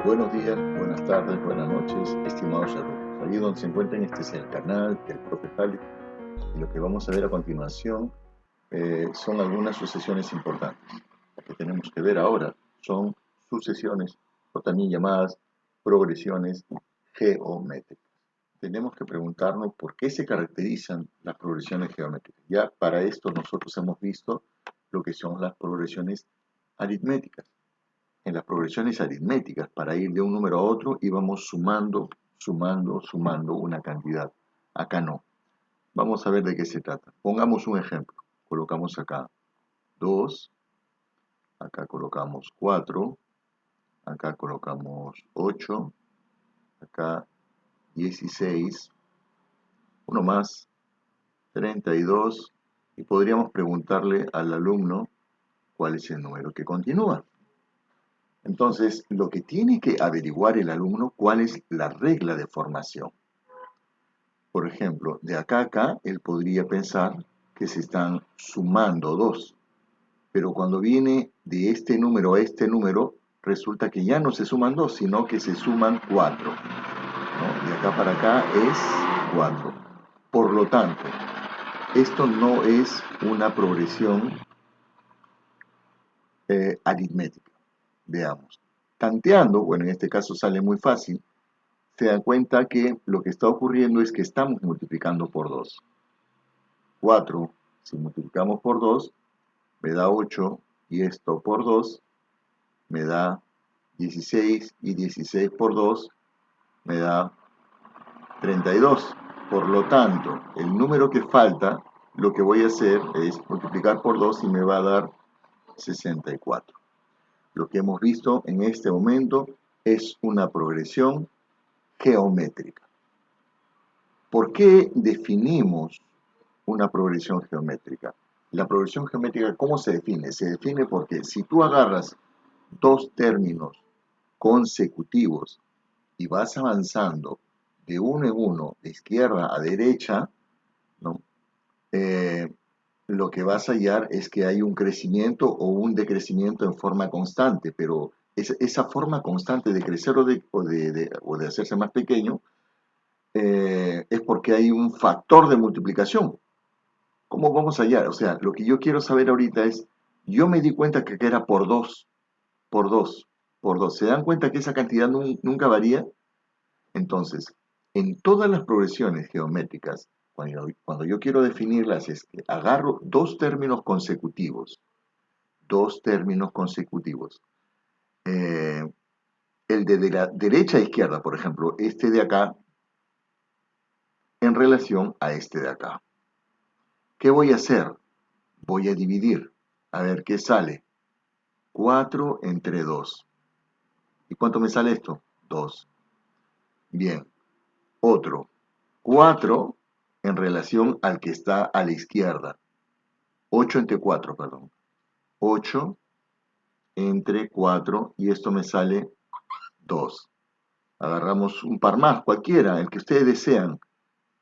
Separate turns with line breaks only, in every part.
Buenos días, buenas tardes, buenas noches, estimados alumnos. Allí donde se encuentren, este es el canal del profe Fali. Y lo que vamos a ver a continuación son algunas sucesiones importantes. Lo que tenemos que ver ahora son sucesiones, o también llamadas progresiones geométricas. Tenemos que preguntarnos por qué se caracterizan las progresiones geométricas. Ya para esto nosotros hemos visto lo que son las progresiones aritméticas. En las progresiones aritméticas, para ir de un número a otro, íbamos sumando una cantidad. Acá no. Vamos a ver de qué se trata. Pongamos un ejemplo. Colocamos acá 2, acá colocamos 4, acá colocamos 8, acá 16, uno más, 32, y podríamos preguntarle al alumno cuál es el número que continúa. Entonces, lo que tiene que averiguar el alumno, cuál es la regla de formación. Por ejemplo, de acá a acá, él podría pensar que se están sumando 2, pero cuando viene de este número a este número, resulta que ya no se suman 2, sino que se suman 4. ¿No? De acá para acá es 4. Por lo tanto, esto no es una progresión aritmética. Veamos. Tanteando, bueno, en este caso sale muy fácil, se dan cuenta que lo que está ocurriendo es que estamos multiplicando por 2. 4, si multiplicamos por 2, me da 8, y esto por 2 me da 16, y 16 por 2 me da 32. Por lo tanto, el número que falta, lo que voy a hacer es multiplicar por 2 y me va a dar 64. Lo que hemos visto en este momento es una progresión geométrica. ¿Por qué definimos una progresión geométrica? La progresión geométrica, ¿cómo se define? Se define porque si tú agarras dos términos consecutivos y vas avanzando de uno en uno, de izquierda a derecha, ¿no? Lo que vas a hallar es que hay un crecimiento o un decrecimiento en forma constante, pero esa forma constante de crecer o de hacerse más pequeño es porque hay un factor de multiplicación. ¿Cómo vamos a hallar? O sea, lo que yo quiero saber ahorita es, yo me di cuenta que era por 2, por 2, por 2. ¿Se dan cuenta que esa cantidad nunca varía? Entonces, en todas las progresiones geométricas, cuando yo quiero definirlas, es que agarro dos términos consecutivos. El de la derecha a izquierda, por ejemplo, este de acá, en relación a este de acá. ¿Qué voy a hacer? Voy a dividir. A ver qué sale. 4 entre 2. ¿Y cuánto me sale esto? 2. Bien. Otro. 4 en relación al que está a la izquierda. 8 entre 4, perdón. 8 entre 4 y esto me sale 2. Agarramos un par más, cualquiera, el que ustedes desean.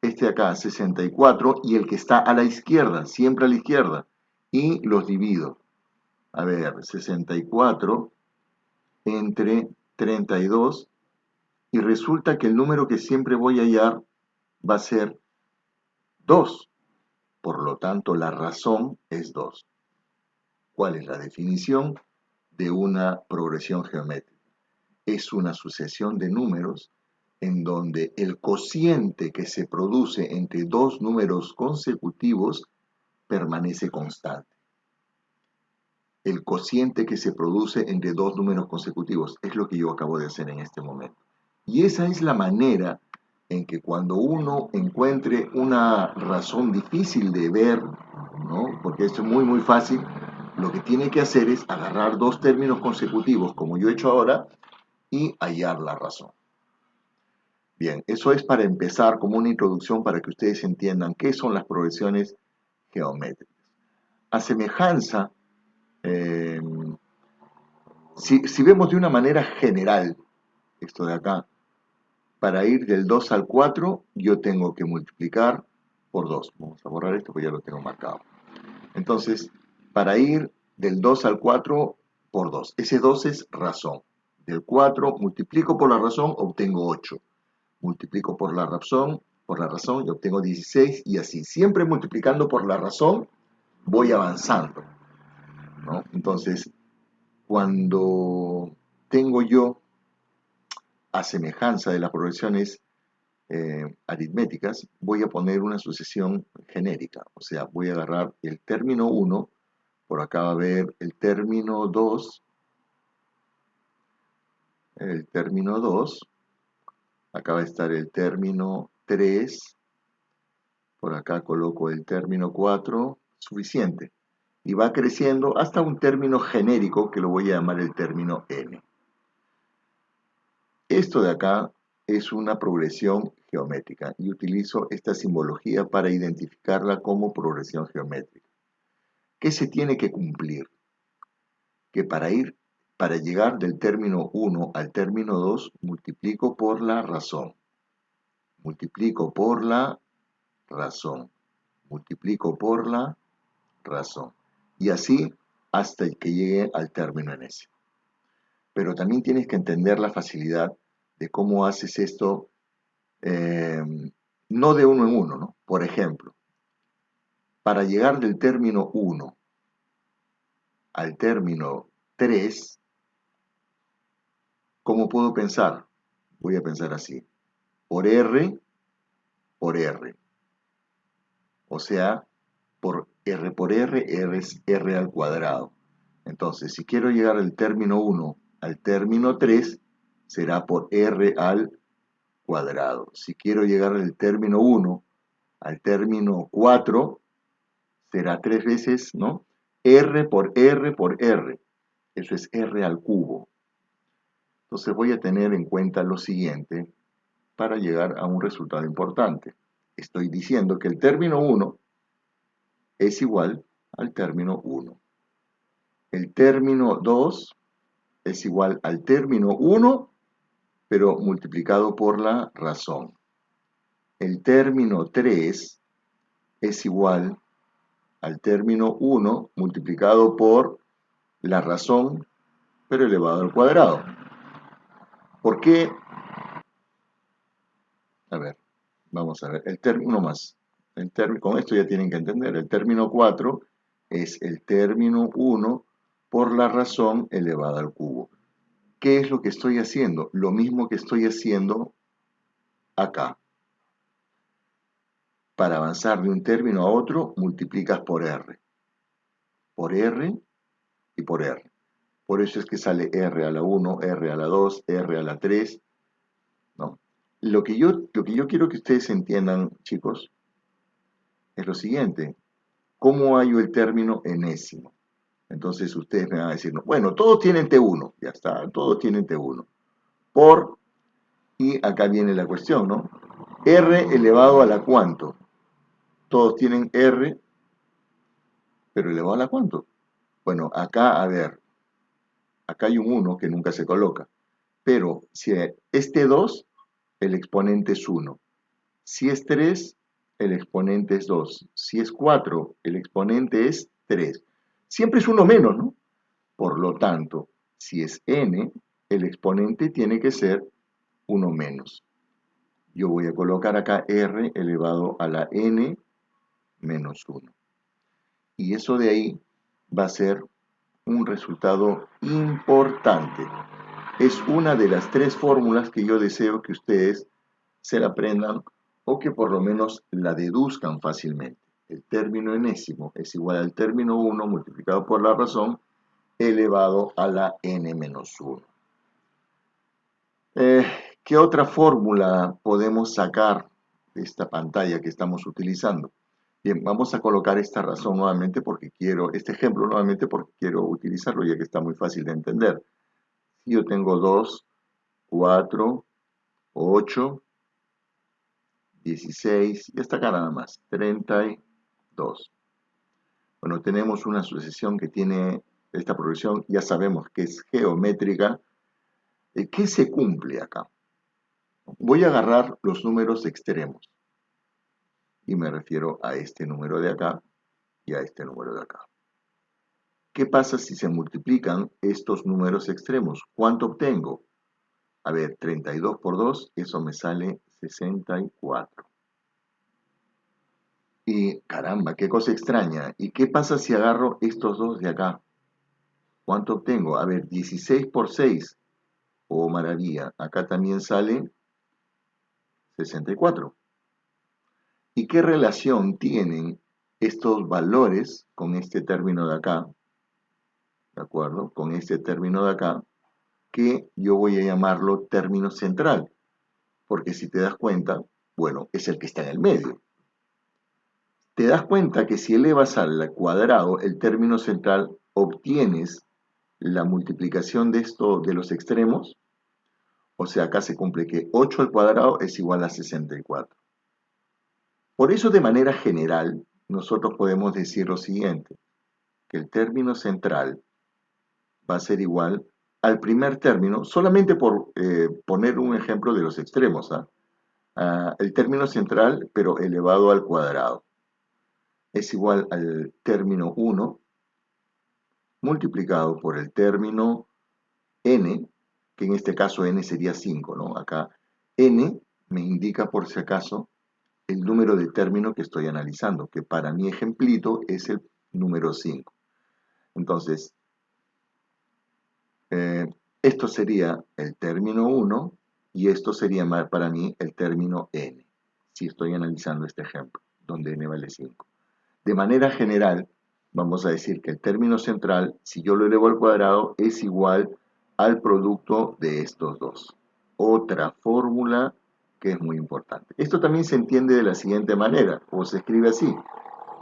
Este de acá, 64, y el que está a la izquierda, siempre a la izquierda. Y los divido. A ver, 64 entre 32, y resulta que el número que siempre voy a hallar va a ser 2. Por lo tanto, la razón es 2. ¿Cuál es la definición de una progresión geométrica? Es una sucesión de números en donde el cociente que se produce entre dos números consecutivos permanece constante. El cociente que se produce entre dos números consecutivos es lo que yo acabo de hacer en este momento. Y esa es la manera en que cuando uno encuentre una razón difícil de ver, ¿no? Porque esto es muy fácil, lo que tiene que hacer es agarrar dos términos consecutivos, como yo he hecho ahora, y hallar la razón. Bien, eso es para empezar como una introducción para que ustedes entiendan qué son las progresiones geométricas. A semejanza, eh, si vemos de una manera general esto de acá, para ir del 2 al 4, yo tengo que multiplicar por 2. Vamos a borrar esto porque ya lo tengo marcado. Entonces, para ir del 2 al 4 por 2. Ese 2 es razón. Del 4 multiplico por la razón, obtengo 8. Multiplico por la razón y obtengo 16 y así. Siempre multiplicando por la razón voy avanzando, ¿no? Entonces, cuando tengo yo, a semejanza de las progresiones aritméticas, voy a poner una sucesión genérica. O sea, voy a agarrar el término 1, por acá va a haber el término 2, acá va a estar el término 3, por acá coloco el término 4, suficiente. Y va creciendo hasta un término genérico que lo voy a llamar el término n. Esto de acá es una progresión geométrica y utilizo esta simbología para identificarla como progresión geométrica. ¿Qué se tiene que cumplir? Que para llegar del término 1 al término 2, multiplico por la razón. Multiplico por la razón. Multiplico por la razón. Y así hasta que llegue al término enésimo. Pero también tienes que entender la facilidad de cómo haces esto, no de uno en uno, ¿no? Por ejemplo, para llegar del término 1 al término 3, ¿cómo puedo pensar? Voy a pensar así, por R, o sea, por R, R es R al cuadrado. Entonces, si quiero llegar del término 1 al término 3, será por R al cuadrado. Si quiero llegar del término 1 al término 4, será 3 veces, ¿no? R por R por R. Eso es R al cubo. Entonces voy a tener en cuenta lo siguiente para llegar a un resultado importante. Estoy diciendo que el término 1 es igual al término 1. El término 2 es igual al término 1, pero multiplicado por la razón. El término 3 es igual al término 1 multiplicado por la razón, pero elevado al cuadrado. ¿Por qué? A ver, vamos a ver, el término más. Con esto ya tienen que entender, el término 4 es el término 1 por la razón elevada al cubo. ¿Qué es lo que estoy haciendo? Lo mismo que estoy haciendo acá. Para avanzar de un término a otro, multiplicas por R. Por R y por R. Por eso es que sale R a la 1, R a la 2, R a la 3, ¿no? Lo que yo quiero que ustedes entiendan, chicos, es lo siguiente. ¿Cómo hallo el término enésimo? Entonces ustedes me van a decir, no, bueno, todos tienen T1, ya está, todos tienen T1. Por, y acá viene la cuestión, ¿no? R elevado a la cuánto. Todos tienen R, pero elevado a la cuánto. Bueno, acá, a ver, acá hay un 1 que nunca se coloca. Pero si es T2, el exponente es 1. Si es 3, el exponente es 2. Si es 4, el exponente es 3. Siempre es uno menos, ¿no? Por lo tanto, si es n, el exponente tiene que ser 1 menos. Yo voy a colocar acá r elevado a la n menos 1. Y eso de ahí va a ser un resultado importante. Es una de las 3 fórmulas que yo deseo que ustedes se la aprendan o que por lo menos la deduzcan fácilmente. El término enésimo es igual al término 1 multiplicado por la razón elevado a la n menos 1. ¿Qué otra fórmula podemos sacar de esta pantalla que estamos utilizando? Bien, vamos a colocar esta razón nuevamente porque quiero, este ejemplo nuevamente porque quiero utilizarlo ya que está muy fácil de entender. Si yo tengo 2, 4, 8, 16 y hasta acá nada más, 32. Bueno, tenemos una sucesión que tiene esta progresión, ya sabemos que es geométrica. ¿Qué se cumple acá? Voy a agarrar los números extremos y me refiero a este número de acá y a este número de acá. ¿Qué pasa si se multiplican estos números extremos? ¿Cuánto obtengo? A ver, 32 por 2, eso me sale 64. Y caramba, qué cosa extraña. ¿Y qué pasa si agarro estos dos de acá? ¿Cuánto obtengo? A ver, 16 por 6. Oh, maravilla. Acá también sale 64. ¿Y qué relación tienen estos valores con este término de acá? ¿De acuerdo? Con este término de acá, que yo voy a llamarlo término central. Porque si te das cuenta, bueno, es el que está en el medio. Te das cuenta que si elevas al cuadrado el término central, obtienes la multiplicación de esto de los extremos. O sea, acá se cumple que 8 al cuadrado es igual a 64. Por eso, de manera general, nosotros podemos decir lo siguiente, que el término central va a ser igual al primer término, solamente por poner un ejemplo de los extremos, el término central, pero elevado al cuadrado, es igual al término 1 multiplicado por el término n, que en este caso n sería 5, ¿no? Acá n me indica, por si acaso, el número de término que estoy analizando, que para mi ejemplito es el número 5. Entonces, esto sería el término 1 y esto sería para mí el término n, si estoy analizando este ejemplo, donde n vale 5. De manera general, vamos a decir que el término central, si yo lo elevo al cuadrado, es igual al producto de estos dos. Otra fórmula que es muy importante. Esto también se entiende de la siguiente manera, o se escribe así.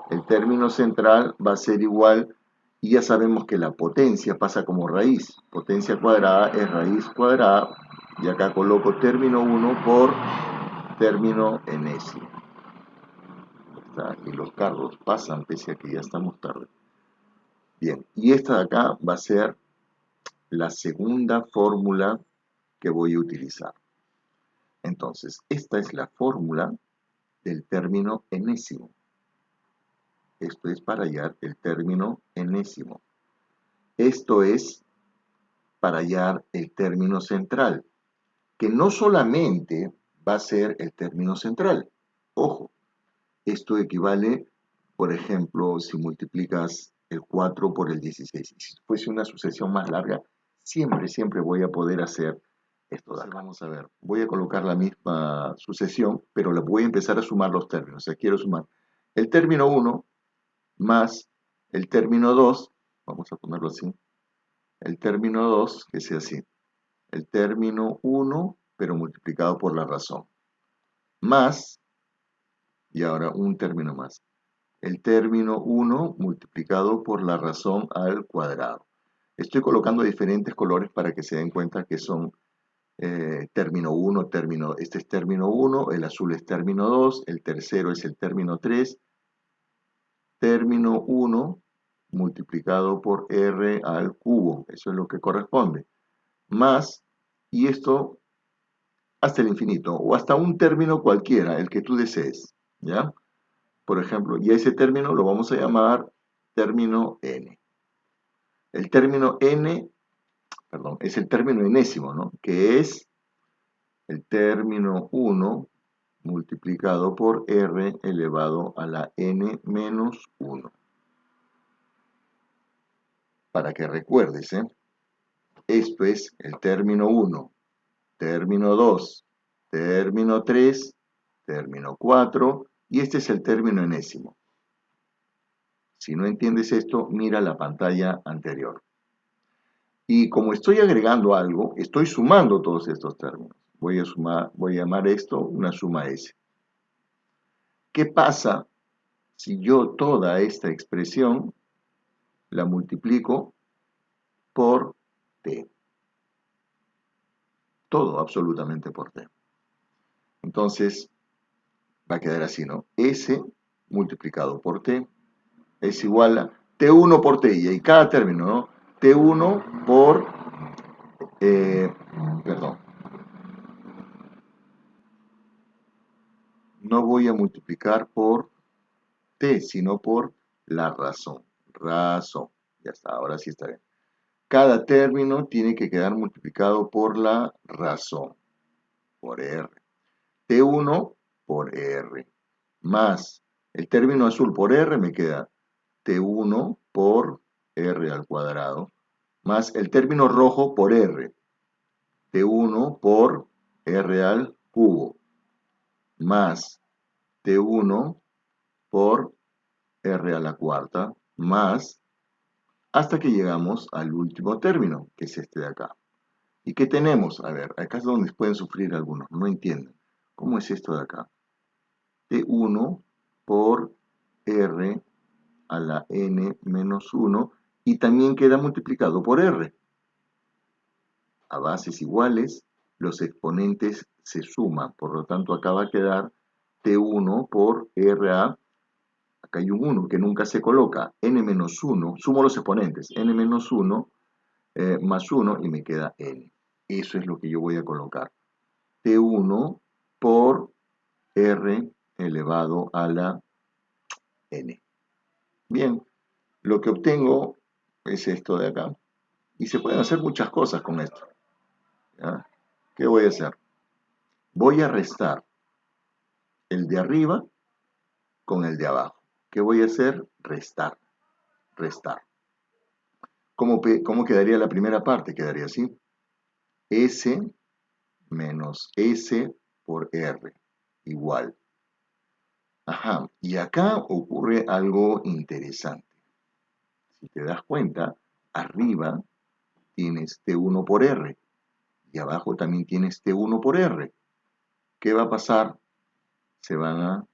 El término central va a ser igual, y ya sabemos que la potencia pasa como raíz. Potencia cuadrada es raíz cuadrada, y acá coloco término 1 por término enésimo. Y los carros pasan pese a que ya estamos tarde. Bien, y esta de acá va a ser la segunda fórmula que voy a utilizar. Entonces, esta es la fórmula del término enésimo. Esto es para hallar el término enésimo. Esto es para hallar el término central, que no solamente va a ser el término central. Ojo, esto equivale, por ejemplo, si multiplicas el 4 por el 16. Si fuese una sucesión más larga, siempre voy a poder hacer esto de acá. Vamos a ver, voy a colocar la misma sucesión, pero la voy a empezar a sumar los términos. O sea, quiero sumar el término 1 más el término 2, vamos a ponerlo así, el término 2, que sea así, el término 1, pero multiplicado por la razón, más, y ahora un término más, el término 1 multiplicado por la razón al cuadrado. Estoy colocando diferentes colores para que se den cuenta que son término 1, este es término 1, el azul es término 2, el tercero es el término 3, término 1 multiplicado por r al cubo, eso es lo que corresponde, más, y esto hasta el infinito, o hasta un término cualquiera, el que tú desees, ¿ya? Por ejemplo, y a ese término lo vamos a llamar término n. El término n, perdón, es el término enésimo, ¿no? Que es el término 1 multiplicado por r elevado a la n menos 1. Para que recuerdes, esto es el término 1, término 2, término 3, término 4, y este es el término enésimo. Si no entiendes esto, mira la pantalla anterior. Y como estoy agregando algo, estoy sumando todos estos términos. Voy a llamar esto una suma S. ¿Qué pasa si yo toda esta expresión la multiplico por t? Todo, absolutamente por t. Entonces, va a quedar así, ¿no? S multiplicado por t es igual a T1 por T, y cada término, ¿no? T1 por, perdón, no voy a multiplicar por T, sino por la razón, razón. Ya está, ahora sí está bien. Cada término tiene que quedar multiplicado por la razón, por R. T1 por R, más el término azul por R me queda T1 por R al cuadrado, más el término rojo por R, T1 por R al cubo, más T1 por R a la cuarta, más hasta que llegamos al último término, que es este de acá. ¿Y qué tenemos? A ver, acá es donde pueden sufrir algunos, no entienden. ¿Cómo es esto de acá? T1 por R a la n menos 1 y también queda multiplicado por R. A bases iguales, los exponentes se suman, por lo tanto acá va a quedar T1 por RA, acá hay un 1 que nunca se coloca, n menos 1, sumo los exponentes, n menos 1 más 1 y me queda n. Eso es lo que yo voy a colocar. T1 por R elevado a la n. Bien, lo que obtengo es esto de acá. Y se pueden hacer muchas cosas con esto. ¿Ya? ¿Qué voy a hacer? Voy a restar el de arriba con el de abajo. ¿Qué voy a hacer? Restar. Restar. ¿Cómo quedaría la primera parte? Quedaría así. S menos S por R igual. Ajá. Y acá ocurre algo interesante. Si te das cuenta, arriba tienes T1 por R y abajo también tienes T1 por R. ¿Qué va a pasar? Se van a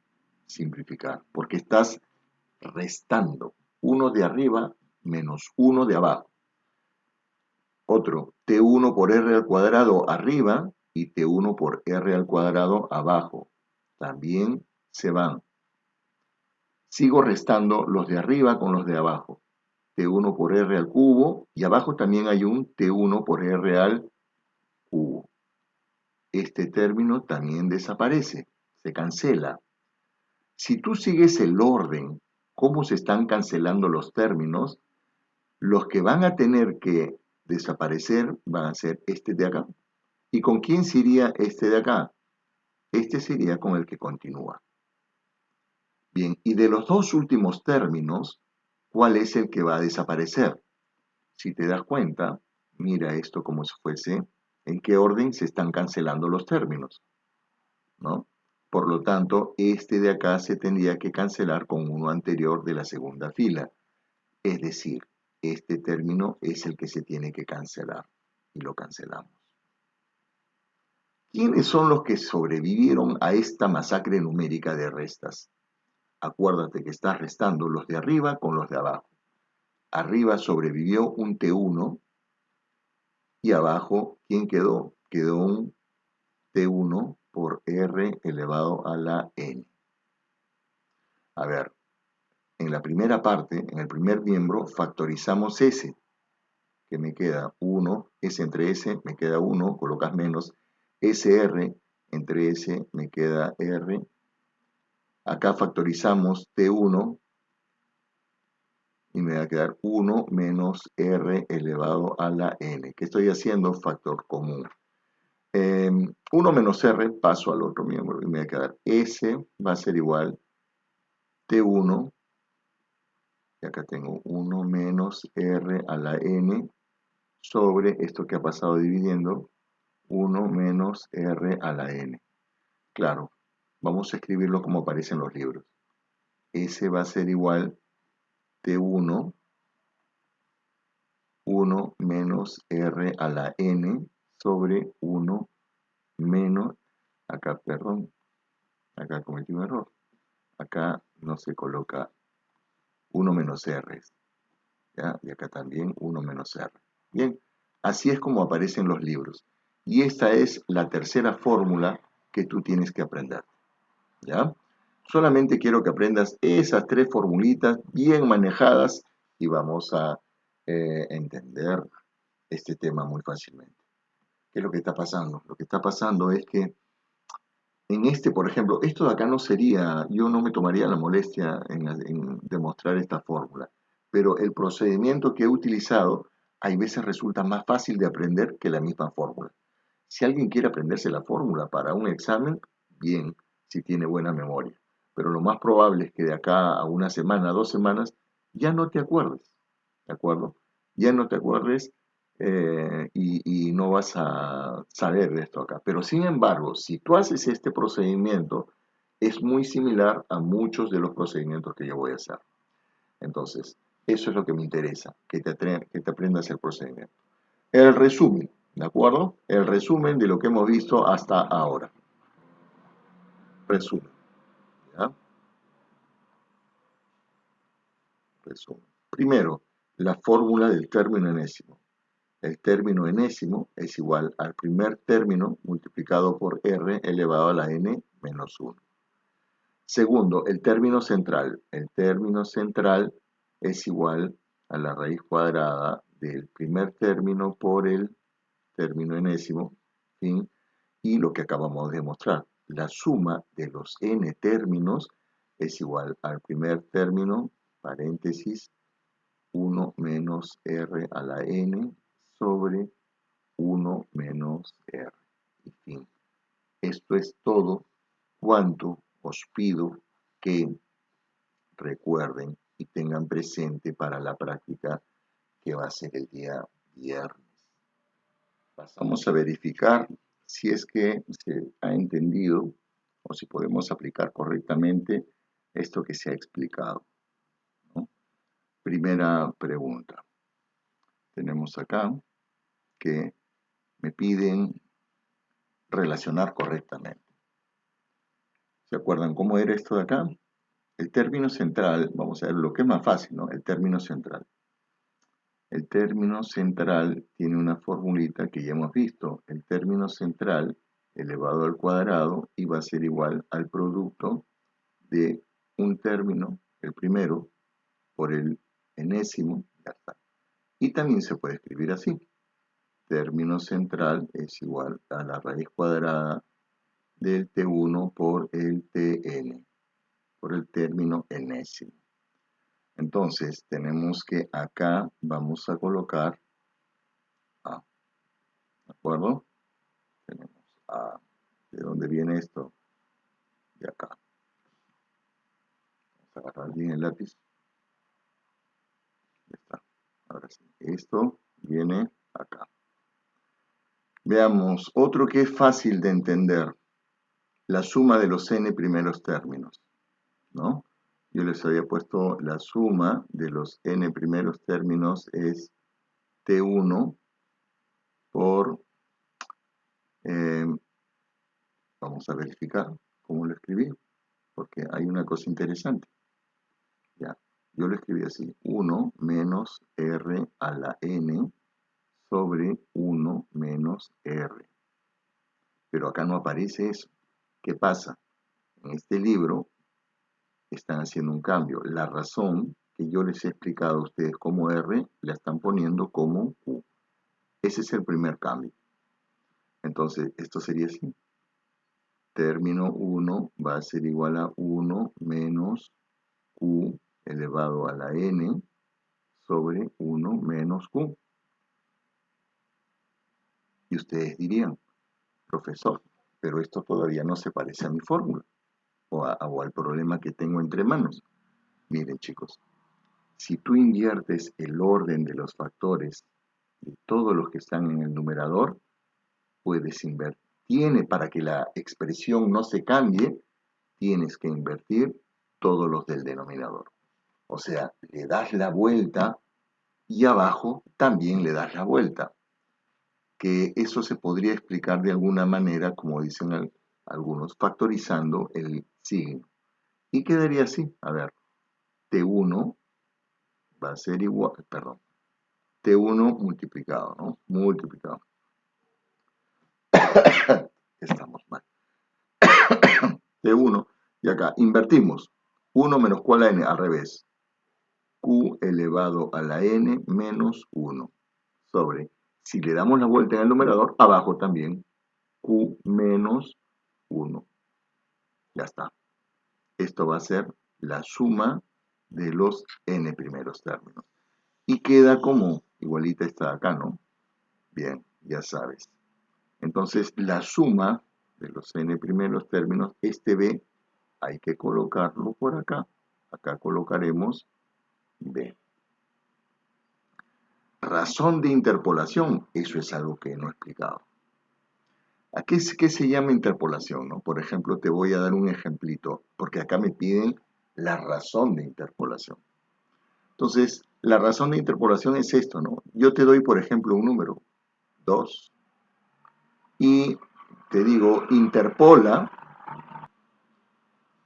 simplificar, porque estás restando uno de arriba menos uno de abajo. Otro, T1 por R al cuadrado arriba y T1 por R al cuadrado abajo. También se van. Sigo restando los de arriba con los de abajo. T1 por R al cubo y abajo también hay un T1 por R al cubo. Este término también desaparece, se cancela. Si tú sigues el orden, cómo se están cancelando los términos, los que van a tener que desaparecer van a ser este de acá. ¿Y con quién sería este de acá? Este sería con el que continúa. Bien, y de los dos últimos términos, ¿cuál es el que va a desaparecer? Si te das cuenta, mira esto como si fuese en qué orden se están cancelando los términos, ¿no? Por lo tanto, este de acá se tendría que cancelar con uno anterior de la segunda fila. Es decir, este término es el que se tiene que cancelar y lo cancelamos. ¿Quiénes son los que sobrevivieron a esta masacre numérica de restas? Acuérdate que estás restando los de arriba con los de abajo. Arriba sobrevivió un T1 y abajo, ¿quién quedó? Quedó un T1 por R elevado a la N. A ver, en la primera parte, en el primer miembro, factorizamos S, que me queda 1, S entre S me queda 1, colocas menos, SR entre S me queda R. Acá factorizamos T1 y me va a quedar 1 menos R elevado a la N. ¿Qué estoy haciendo? Factor común. 1 menos R paso al otro miembro y me va a quedar S va a ser igual T1, y acá tengo 1 menos R a la N sobre esto que ha pasado dividiendo, 1 menos R a la N. Claro, vamos a escribirlo como aparece en los libros. S va a ser igual T1, 1 menos R a la N sobre 1 menos, acá, perdón, acá cometí un error. Acá no se coloca 1 menos R, ¿ya? Y acá también 1 menos R. Bien, así es como aparece en los libros. Y esta es la tercera fórmula que tú tienes que aprender, ¿ya? Solamente quiero que aprendas esas tres formulitas bien manejadas y vamos a entender este tema muy fácilmente. ¿Qué es lo que está pasando? Lo que está pasando es que en este, por ejemplo, esto de acá no sería, yo no me tomaría la molestia en demostrar esta fórmula. pero el procedimiento que he utilizado hay veces resulta más fácil de aprender que la misma fórmula. Si alguien quiere aprenderse la fórmula para un examen, bien, si tiene buena memoria. Pero lo más probable es que de acá a una semana, 2 semanas, ya no te acuerdes, ¿de acuerdo? Ya no te acuerdes y no vas a saber de esto acá. Pero sin embargo, si tú haces este procedimiento, es muy similar a muchos de los procedimientos que yo voy a hacer. Entonces, eso es lo que me interesa, que te aprendas el procedimiento. El resumen, ¿de acuerdo? El resumen de lo que hemos visto hasta ahora. Resumen, ¿ya? Resumen. Primero, la fórmula del término enésimo. El término enésimo es igual al primer término multiplicado por r elevado a la n menos 1. Segundo, el término central. El término central es igual a la raíz cuadrada del primer término por el término enésimo, ¿sí? Y lo que acabamos de demostrar, la suma de los n términos es igual al primer término, paréntesis, 1 menos r a la n sobre 1 menos r. Y fin. Esto es todo cuanto os pido que recuerden y tengan presente para la práctica que va a ser el día viernes. Pasamos a verificar si es que se ha entendido o si podemos aplicar correctamente esto que se ha explicado, ¿no? Primera pregunta. Tenemos acá que me piden relacionar correctamente. ¿Se acuerdan cómo era esto de acá? El término central, vamos a ver lo que es más fácil, ¿no? El término central. El término central tiene una formulita que ya hemos visto. El término central elevado al cuadrado iba a ser igual al producto de un término, el primero, por el enésimo, ya está. Y también se puede escribir así. Término central es igual a la raíz cuadrada del T1 por el Tn, por el término enésimo. Entonces, tenemos que acá vamos a colocar A, ¿de acuerdo? Tenemos A. ¿De dónde viene esto? De acá. Vamos a agarrar bien el lápiz. Ya está. Ahora sí. Esto viene acá. Veamos, otro que es fácil de entender. La suma de los n primeros términos, ¿no? Yo les había puesto la suma de los n primeros términos es T1 por, eh, vamos a verificar cómo lo escribí, porque hay una cosa interesante. Ya, yo lo escribí así, 1 menos r a la n sobre 1 menos r. Pero acá no aparece eso. ¿Qué pasa? En este libro están haciendo un cambio. La razón que yo les he explicado a ustedes como R, la están poniendo como Q. Ese es el primer cambio. Entonces, esto sería así. Término 1 va a ser igual a 1 menos Q elevado a la n sobre 1 menos Q. Y ustedes dirían, profesor, pero esto todavía no se parece a mi fórmula o al problema que tengo entre manos. Miren, chicos, si tú inviertes el orden de los factores de todos los que están en el numerador, puedes invertir. Para que la expresión no se cambie, tienes que invertir todos los del denominador. O sea, le das la vuelta y abajo también le das la vuelta. Que eso se podría explicar de alguna manera, como dicen algunos, factorizando el signo. Y quedaría así, a ver, T1 va a ser igual, perdón, T1 multiplicado, ¿no? Multiplicado. Estamos mal. T1, y acá invertimos. 1 menos Q a la n, al revés. Q elevado a la n menos 1 sobre, si le damos la vuelta en el numerador, abajo también, Q menos 1. Ya está. Esto va a ser la suma de los n primeros términos. Y queda como, igualita está acá, ¿no? Bien, ya sabes. Entonces, la suma de los n primeros términos, este b, hay que colocarlo por acá. Acá colocaremos b. Razón de interpolación, eso es algo que no he explicado. ¿A qué se llama interpolación? ¿No? Por ejemplo, te voy a dar un ejemplito, porque acá me piden la razón de interpolación. Entonces, la razón de interpolación es esto, ¿no? Yo te doy, por ejemplo, un número, 2, y te digo, interpola,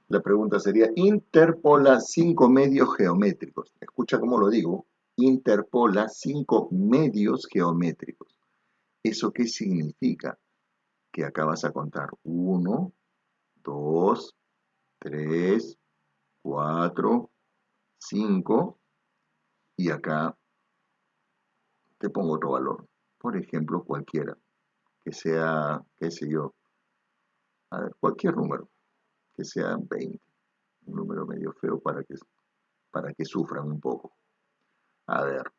la pregunta sería, interpola 5 medios geométricos. Escucha cómo lo digo, interpola 5 medios geométricos. ¿Eso qué significa? Que acá vas a contar 1, 2, 3, 4, 5, y acá te pongo otro valor. Por ejemplo, cualquiera, que sea, qué sé yo, a ver, cualquier número, que sea 20. Un número medio feo para que sufran un poco. A ver,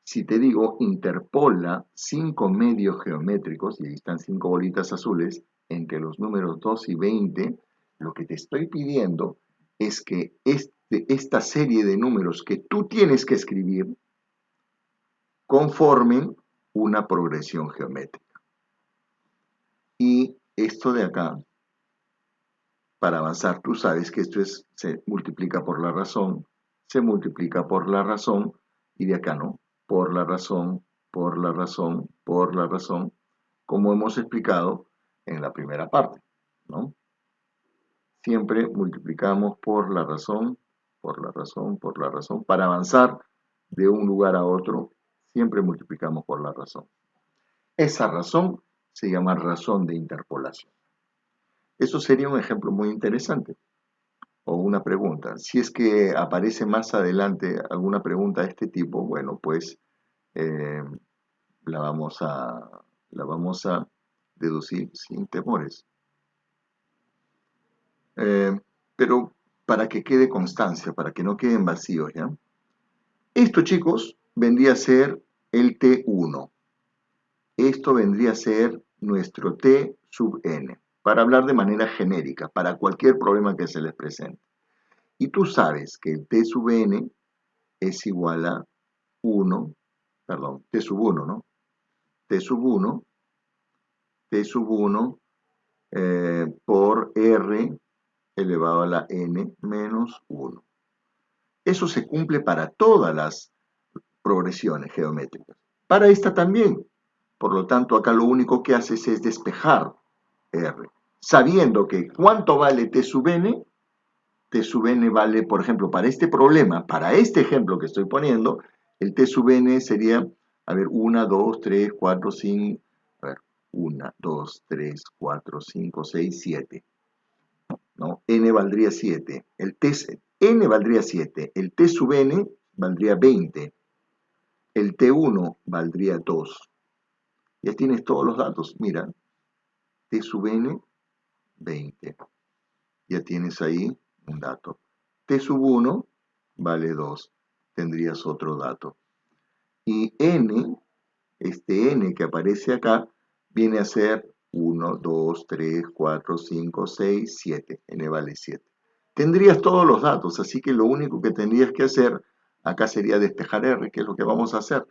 si te digo interpola 5 medios geométricos, y ahí están 5 bolitas azules, entre los números 2 y 20, lo que te estoy pidiendo es que esta serie de números que tú tienes que escribir conformen una progresión geométrica. Y esto de acá, para avanzar, tú sabes que esto se multiplica por la razón, se multiplica por la razón, y de acá no, por la razón, por la razón, por la razón, como hemos explicado en la primera parte, ¿no? Siempre multiplicamos por la razón, por la razón, por la razón. Para avanzar de un lugar a otro, siempre multiplicamos por la razón. Esa razón se llama razón de interpolación. Eso sería un ejemplo muy interesante. O una pregunta. Si es que aparece más adelante alguna pregunta de este tipo, bueno, pues eh, la vamos a deducir sin temores. Pero para que quede constancia, para que no queden vacíos, ¿ya? Esto, chicos, vendría a ser el T1. Esto vendría a ser nuestro T sub n, para hablar de manera genérica, para cualquier problema que se les presente. Y tú sabes que el T sub n es igual a 1, perdón, T sub 1, ¿no? T sub 1, T sub 1 por R elevado a la n menos 1. Eso se cumple para todas las progresiones geométricas. Para esta también. Por lo tanto, acá lo único que haces es despejar R. Sabiendo que ¿cuánto vale T sub n? T sub n vale, por ejemplo, para este problema, para este ejemplo que estoy poniendo, el T sub n sería, a ver, 1, 2, 3, 4, 5, a ver, 1, 2, 3, 4, 5, 6, 7. ¿No? N valdría 7. N valdría 7. El T sub n valdría 20. El T1 valdría 2. Ya tienes todos los datos. Mira, T sub n, 20. Ya tienes ahí un dato. T sub 1 vale 2. Tendrías otro dato. Y n, este n que aparece acá, viene a ser 1, 2, 3, 4, 5, 6, 7. N vale 7. Tendrías todos los datos, así que lo único que tendrías que hacer acá sería despejar R, que es lo que vamos a hacer.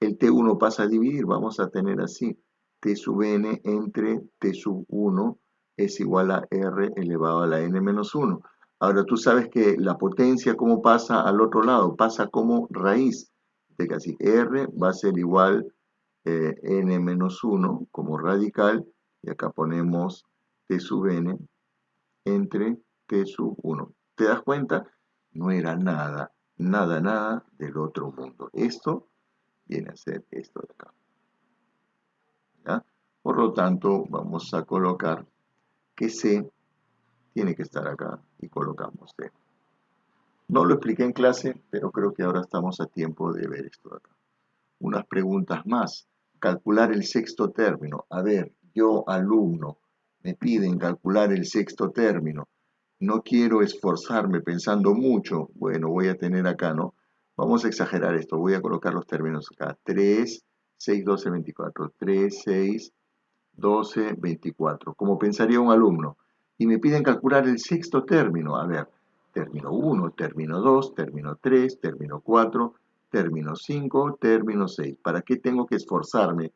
El T1 pasa a dividir, vamos a tener así, T sub n entre T sub 1 es igual a R elevado a la n menos 1. Ahora tú sabes que la potencia, ¿cómo pasa al otro lado? Pasa como raíz. De casi R va a ser igual n menos 1 como radical, y acá ponemos T sub n entre T sub 1. ¿Te das cuenta? No era nada, nada, nada del otro mundo. Esto viene a ser esto de acá. ¿Ya? Por lo tanto, vamos a colocar que C tiene que estar acá y colocamos C. No lo expliqué en clase, pero creo que ahora estamos a tiempo de ver esto de acá. Unas preguntas más. Calcular el sexto término. A ver, yo, alumno, me piden calcular el sexto término. no quiero esforzarme pensando mucho, bueno, voy a tener acá, ¿no? Vamos a exagerar esto, voy a colocar los términos acá. 3, 6, 12, 24. 3, 6, 12, 24. Como pensaría un alumno. Y me piden calcular el sexto término. A ver, término 1, término 2, término 3, término 4, término 5, término 6. ¿Para qué tengo que esforzarme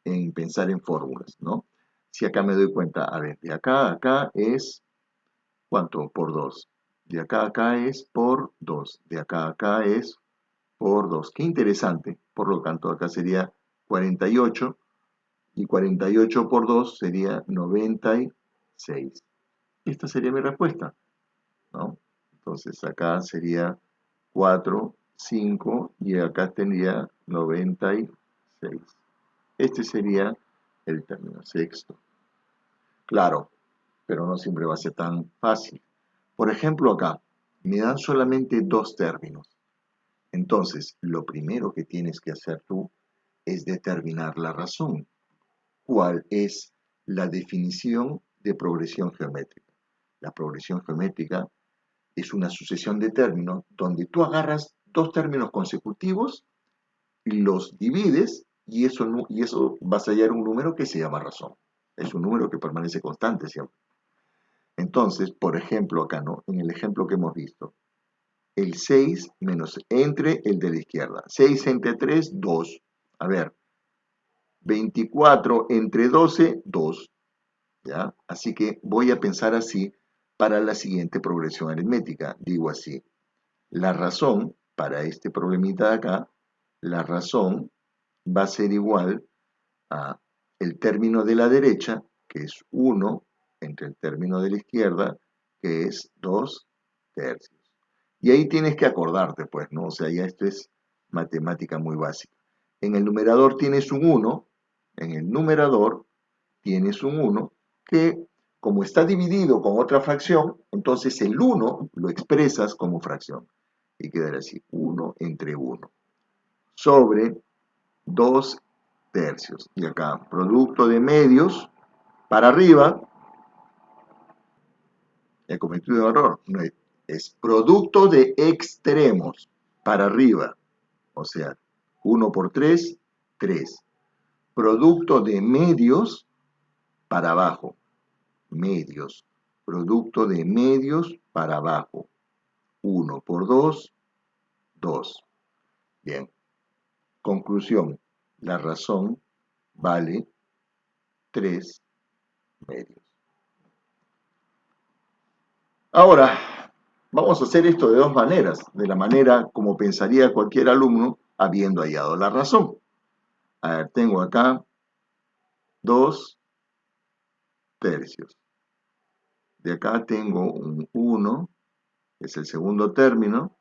en pensar en fórmulas, no? Si acá me doy cuenta, a ver, de acá a acá es, ¿cuánto? Por 2. De acá a acá es por 2. De acá a acá es por 2. Qué interesante. Por lo tanto, acá sería 48 y 48 por 2 sería 96. Esta sería mi respuesta, ¿no? Entonces acá sería 4, 5 y acá tendría 96. Este sería el término sexto. Claro, pero no siempre va a ser tan fácil. Por ejemplo, acá me dan solamente dos términos. Entonces, lo primero que tienes que hacer tú es determinar la razón. ¿Cuál es la definición de progresión geométrica? La progresión geométrica es una sucesión de términos donde tú agarras dos términos consecutivos y los divides y eso vas a hallar un número que se llama razón. Es un número que permanece constante siempre. Entonces, por ejemplo, acá, ¿no? En el ejemplo que hemos visto, el 6 menos entre el de la izquierda. 6 entre 3, 2. A ver, 24 entre 12, 2. ¿Ya? Así que voy a pensar así para la siguiente progresión aritmética. Digo así, la razón para este problemita de acá, la razón va a ser igual a el término de la derecha, que es 1, entre el término de la izquierda, que es 2 tercios. Y ahí tienes que acordarte, pues, ¿no? O sea, ya esto es matemática muy básica. En el numerador tienes un 1, en el numerador tienes un 1 que, como está dividido con otra fracción, entonces el 1 lo expresas como fracción. Y quedará así, 1 entre 1, sobre 2 tercios. Y acá, producto de medios, para arriba, he cometido un error, no es producto de extremos, para arriba. O sea, 1 por 3, 3. Producto de medios, para abajo. Medios. Producto de medios para abajo. 1 por 2, 2. Bien. Conclusión. La razón vale 3 medios. Ahora, vamos a hacer esto de dos maneras. De la manera como pensaría cualquier alumno habiendo hallado la razón. A ver, tengo acá 2 tercios. De acá tengo un 1, que es el segundo término,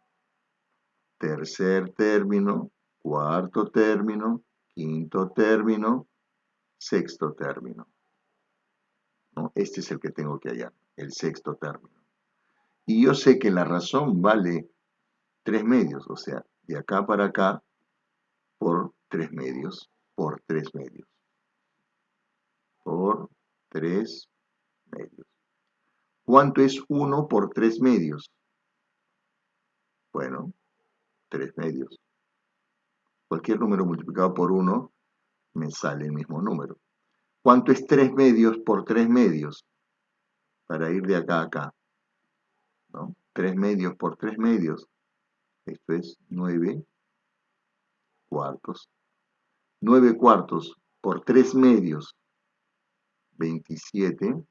tercer término, cuarto término, quinto término, sexto término, ¿no? Este es el que tengo que hallar, el sexto término. Y yo sé que la razón vale 3 medios, o sea, de acá para acá por 3 medios, por 3 medios, por 3 medios. ¿Cuánto es 1 por 3 medios? Bueno, 3 medios. Cualquier número multiplicado por 1 me sale el mismo número. ¿Cuánto es 3 medios por 3 medios? Para ir de acá a acá, ¿no? 3 medios por 3 medios, esto es 9 cuartos. 9 cuartos por 3 medios, 27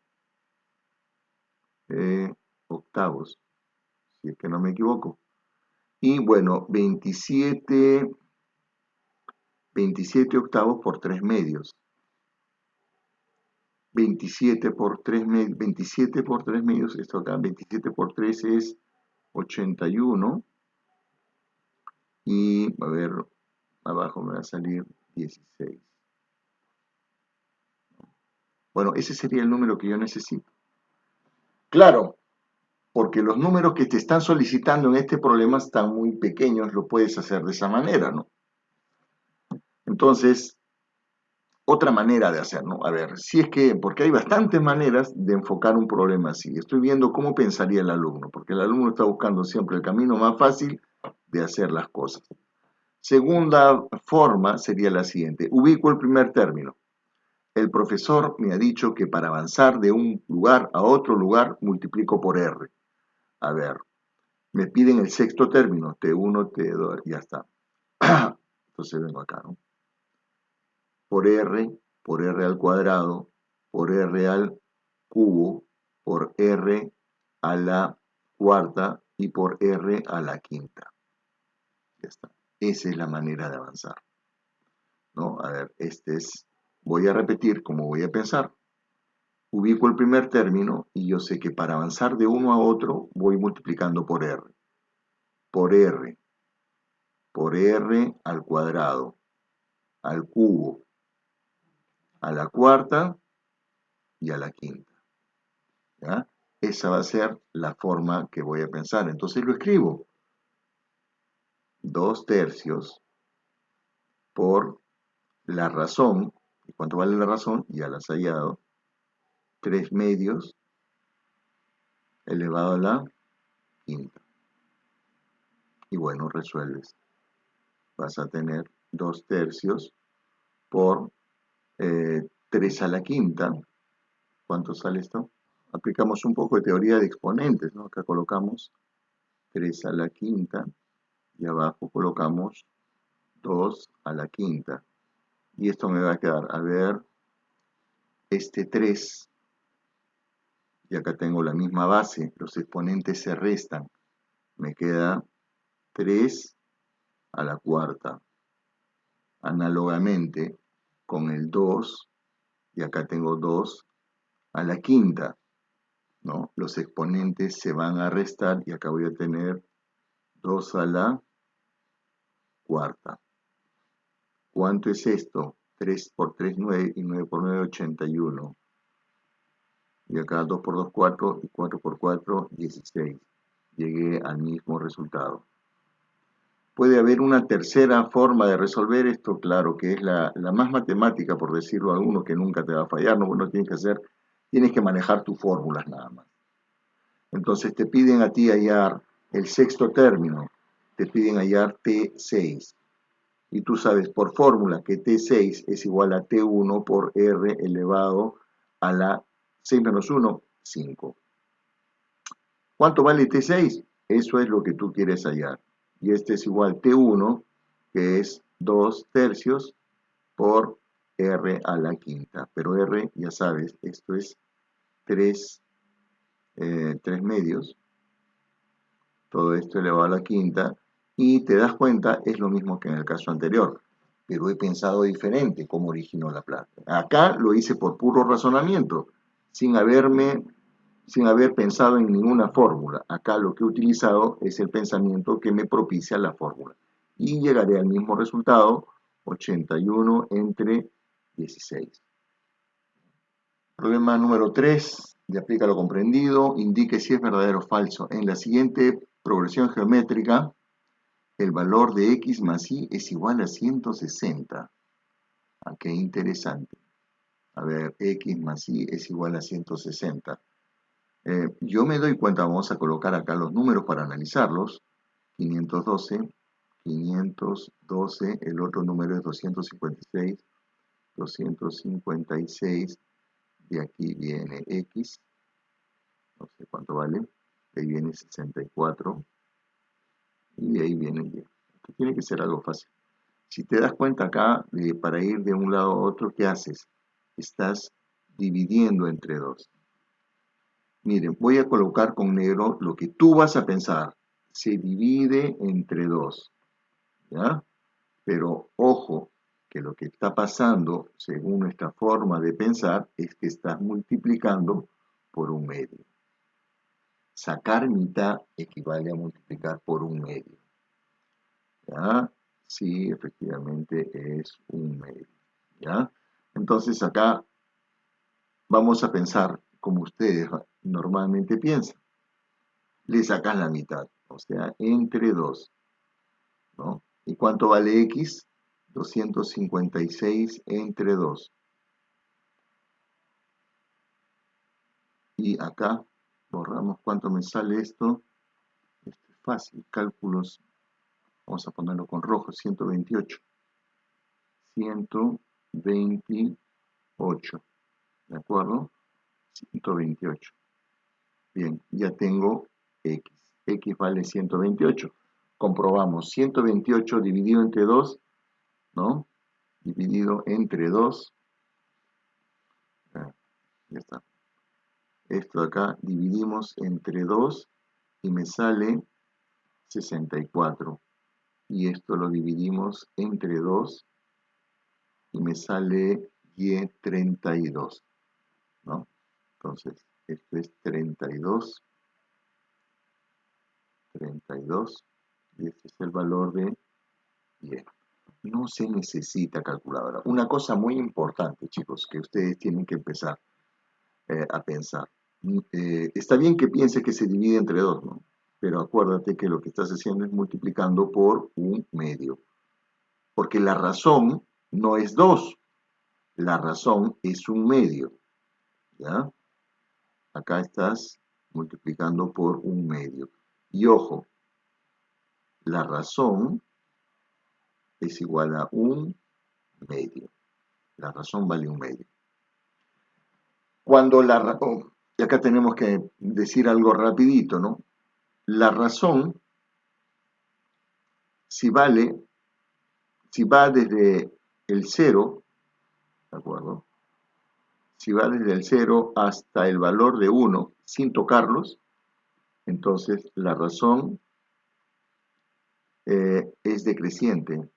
octavos, si es que no me equivoco. Y bueno, 27 octavos por 3 medios. 27 por 3 medios, 27 por 3 medios, esto acá, 27 por 3 es 81. Y, a ver, abajo me va a salir 16. Bueno, ese sería el número que yo necesito. Claro, porque los números que te están solicitando en este problema están muy pequeños, lo puedes hacer de esa manera, ¿no? Entonces, otra manera de hacer, ¿no? A ver, si es que, porque hay bastantes maneras de enfocar un problema así. Estoy viendo cómo pensaría el alumno, porque el alumno está buscando siempre el camino más fácil de hacer las cosas. Segunda forma sería la siguiente. Ubico el primer término. El profesor me ha dicho que para avanzar de un lugar a otro lugar multiplico por R. A ver, me piden el sexto término, T1, T2, ya está. Entonces vengo acá, ¿no? Por R al cuadrado, por R al cubo, por R a la cuarta y por R a la quinta. Ya está. Esa es la manera de avanzar, ¿no? A ver, voy a repetir cómo voy a pensar. Ubico el primer término y yo sé que para avanzar de uno a otro voy multiplicando por R. Por R. Por R al cuadrado, al cubo, a la cuarta y a la quinta. ¿Ya? Esa va a ser la forma que voy a pensar. Entonces lo escribo. 2/3 por la razón. ¿Y cuánto vale la razón? Ya la has hallado. 3/2 elevado a la quinta. Y bueno, resuelves. Vas a tener 2/3 por 3 a la quinta. ¿Cuánto sale esto? Aplicamos un poco de teoría de exponentes, ¿no? Acá colocamos 3 a la quinta y abajo colocamos 2 a la quinta. Y esto me va a quedar, a ver, este 3, y acá tengo la misma base, los exponentes se restan. Me queda 3 a la cuarta. Análogamente, con el 2, y acá tengo 2 a la quinta, ¿no? Los exponentes se van a restar y acá voy a tener 2 a la cuarta. ¿Cuánto es esto? 3 por 3, 9, y 9 por 9, 81. Y acá 2 por 2, 4, y 4 por 4, 16. Llegué al mismo resultado. ¿Puede haber una tercera forma de resolver esto? Claro, que es la más matemática, por decirlo a alguno, que nunca te va a fallar, ¿no? Bueno, tienes que manejar tus fórmulas nada más. Entonces te piden a ti hallar el sexto término, te piden hallar T6. Y tú sabes por fórmula que T6 es igual a T1 por R elevado a la 6 menos 1, 5. ¿Cuánto vale T6? Eso es lo que tú quieres hallar. Y este es igual a T1, que es 2/3 por R a la quinta. Pero R, ya sabes, esto es 3 medios. Todo esto elevado a la quinta. Y te das cuenta, es lo mismo que en el caso anterior. Pero he pensado diferente cómo originó la plata. Acá lo hice por puro razonamiento, sin haber pensado en ninguna fórmula. Acá lo que he utilizado es el pensamiento que me propicia la fórmula. Y llegaré al mismo resultado, 81 entre 16. Problema número 3, de aplica lo comprendido, indique si es verdadero o falso. En la siguiente progresión geométrica, el valor de x más y es igual a 160. Ah, qué interesante. A ver, x más y es igual a 160. Yo me doy cuenta, vamos a colocar acá los números para analizarlos. 512, 512, el otro número es 256, 256, de aquí viene x, no sé cuánto vale, de ahí viene 64, y de ahí viene y. Esto tiene que ser algo fácil. Si te das cuenta acá, para ir de un lado a otro, ¿qué haces? Estás dividiendo entre 2. Miren, voy a colocar con negro lo que tú vas a pensar. Se divide entre 2, ¿ya? Pero ojo, que lo que está pasando, según nuestra forma de pensar, es que estás multiplicando por un medio. Sacar mitad equivale a multiplicar por un medio, ¿ya? Sí, efectivamente es un medio, ¿ya? Entonces acá vamos a pensar como ustedes normalmente piensan. Le sacas la mitad, o sea, entre 2, ¿no? ¿Y cuánto vale x? 256 entre 2. Y acá borramos cuánto me sale esto. Esto es fácil, cálculos. Vamos a ponerlo con rojo, 128. 128. ¿De acuerdo? 128. Bien, ya tengo x. X vale 128. Comprobamos 128 dividido entre 2, ¿no? Dividido entre 2. Ya está. Esto de acá dividimos entre 2 y me sale 64. Y esto lo dividimos entre 2 y me sale y32, ¿no? Entonces, esto es 32, y este es el valor de y. No se necesita calculadora. Una cosa muy importante, chicos, que ustedes tienen que empezar a pensar. Está bien que pienses que se divide entre 2, ¿no? Pero acuérdate que lo que estás haciendo es multiplicando por un medio. Porque la razón no es 2, la razón es un medio, ¿ya? Acá estás multiplicando por un medio. Y ojo, la razón es igual a un medio. La razón vale un medio. Cuando la razón, y acá tenemos que decir algo rapidito, ¿no? La razón, si va desde el 0, ¿de acuerdo? Si va desde el 0 hasta el valor de 1 sin tocarlos, entonces la razón es decreciente.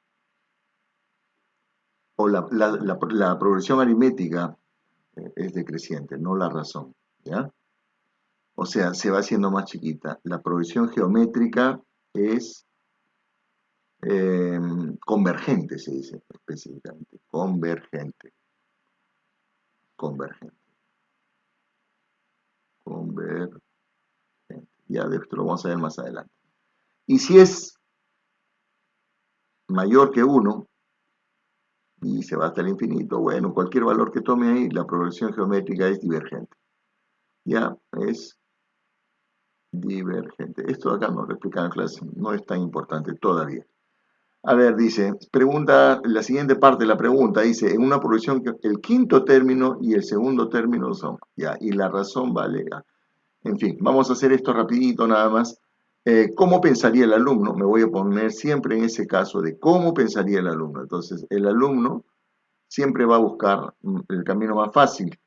O la progresión aritmética es decreciente, no la razón, ¿ya? O sea, se va haciendo más chiquita. La progresión geométrica es convergente, se dice específicamente. Convergente. Convergente. Ya de esto lo vamos a ver más adelante. Y si es mayor que 1 y se va hasta el infinito, bueno, cualquier valor que tome ahí, la progresión geométrica es divergente. Ya es divergente. Esto de acá no lo explican en clase, no es tan importante todavía. A ver, dice, pregunta, la siguiente parte de la pregunta dice, en una progresión el quinto término y el segundo término son, ya, y la razón vale, ya. En fin, vamos a hacer esto rapidito nada más. ¿Cómo pensaría el alumno? Me voy a poner siempre en ese caso de cómo pensaría el alumno. Entonces, el alumno siempre va a buscar el camino más fácil,